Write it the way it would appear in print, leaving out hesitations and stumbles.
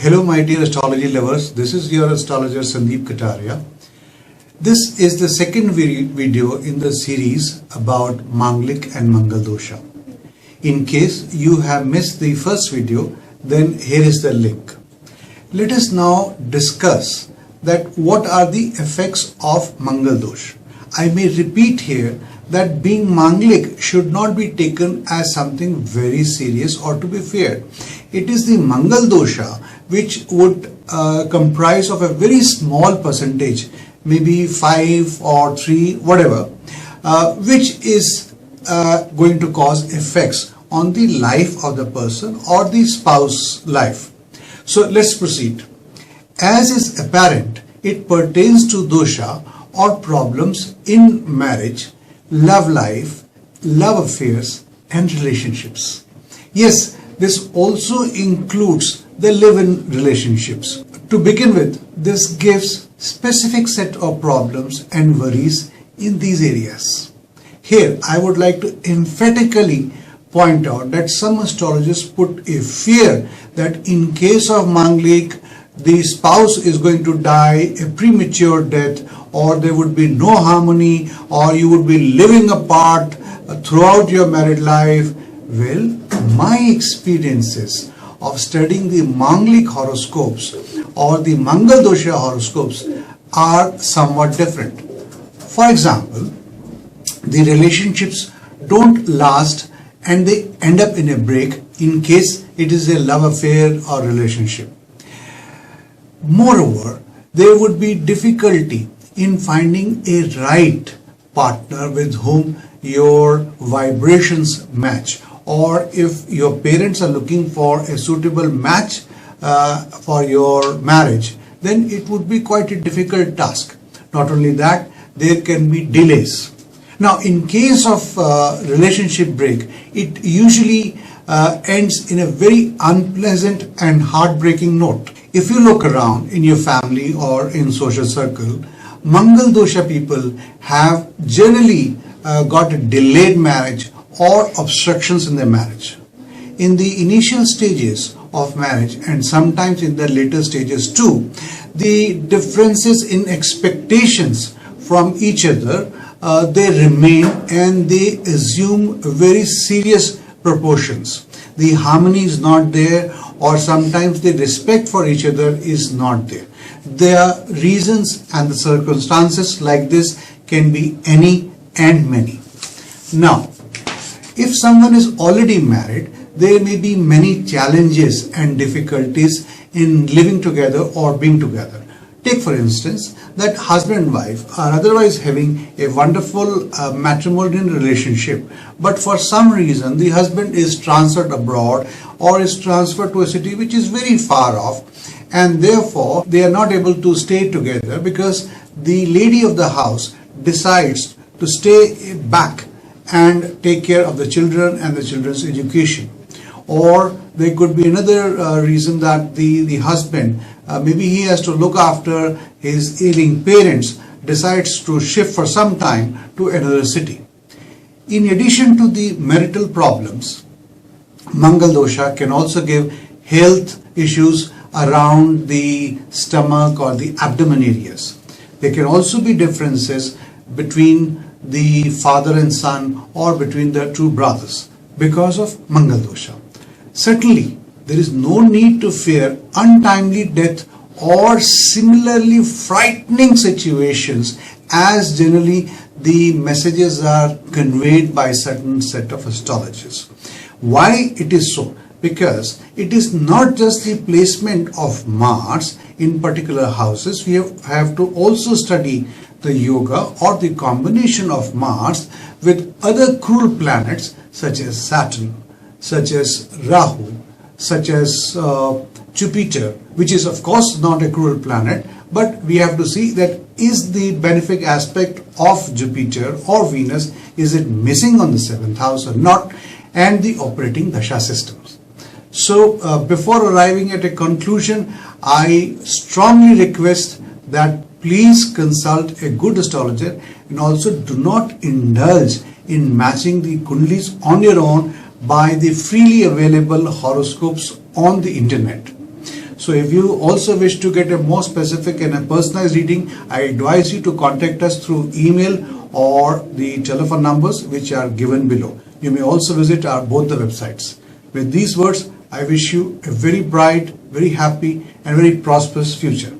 Hello my dear astrology lovers, this is your astrologer Sandeep Kataria. This is the second video in the series about Manglik and Mangal Dosha. In case you have missed the first video, then here is the link. Let us now discuss that what are the effects of Mangal Dosh. I may repeat here that being Manglik should not be taken as something very serious or to be feared. It is the Mangal Dosha which would comprise of a very small percentage, maybe 5 or 3, whatever, which is going to cause effects on the life of the person or the spouse life. So let's proceed. As is apparent, it pertains to dosha or problems in marriage, love life, love affairs and relationships. Yes, this also includes the live-in relationships. To begin with, this gives specific set of problems and worries in these areas. Here, I would like to emphatically point out that some astrologers put a fear that in case of Manglik, the spouse is going to die a premature death, or there would be no harmony, or you would be living apart throughout your married life. Well, my experiences of studying the Manglik horoscopes or the Mangal Dosha horoscopes are somewhat different. For example, the relationships don't last and they end up in a break in case it is a love affair or relationship. Moreover, there would be difficulty in finding a right partner with whom your vibrations match, or if your parents are looking for a suitable match for your marriage, then it would be quite a difficult task. Not only that, there can be delays. Now, in case of relationship break, it usually ends in a very unpleasant and heartbreaking note. If you look around in your family or in social circle, Mangal Dosha people have generally got a delayed marriage or obstructions in their marriage. In the initial stages of marriage and sometimes in the later stages too, the differences in expectations from each other, they remain and they assume very serious proportions. The harmony is not there, or sometimes the respect for each other is not there. Their reasons and the circumstances like this can be any and many. Now, if someone is already married, there may be many challenges and difficulties in living together or being together. Take for instance that husband and wife are otherwise having a wonderful matrimonial relationship, but for some reason the husband is transferred abroad or is transferred to a city which is very far off, and therefore they are not able to stay together because the lady of the house decides to stay back and take care of the children and the children's education. Or there could be another reason that the husband, maybe he has to look after his ailing parents, decides to shift for some time to another city. In addition to the marital problems, Mangal Dosha can also give health issues around the stomach or the abdomen areas. There can also be differences between the father and son or between the two brothers because of Mangal Dosha. Certainly, there is no need to fear untimely death or similarly frightening situations, as generally the messages are conveyed by certain set of astrologers. Why it is so? Because it is not just the placement of Mars in particular houses. We have to also study the yoga or the combination of Mars with other cruel planets such as Saturn, such as Rahu, such as Jupiter, which is of course not a cruel planet, but we have to see that is the benefic aspect of Jupiter or Venus, is it missing on the 7th house or not, and the operating dasha systems. So before arriving at a conclusion, I strongly request that please consult a good astrologer, and also do not indulge in matching the kundlis on your own by the freely available horoscopes on the internet. So if you also wish to get a more specific and a personalized reading, I advise you to contact us through email or the telephone numbers which are given below. You may also visit our both the websites. With these words, I wish you a very bright, very happy and very prosperous future.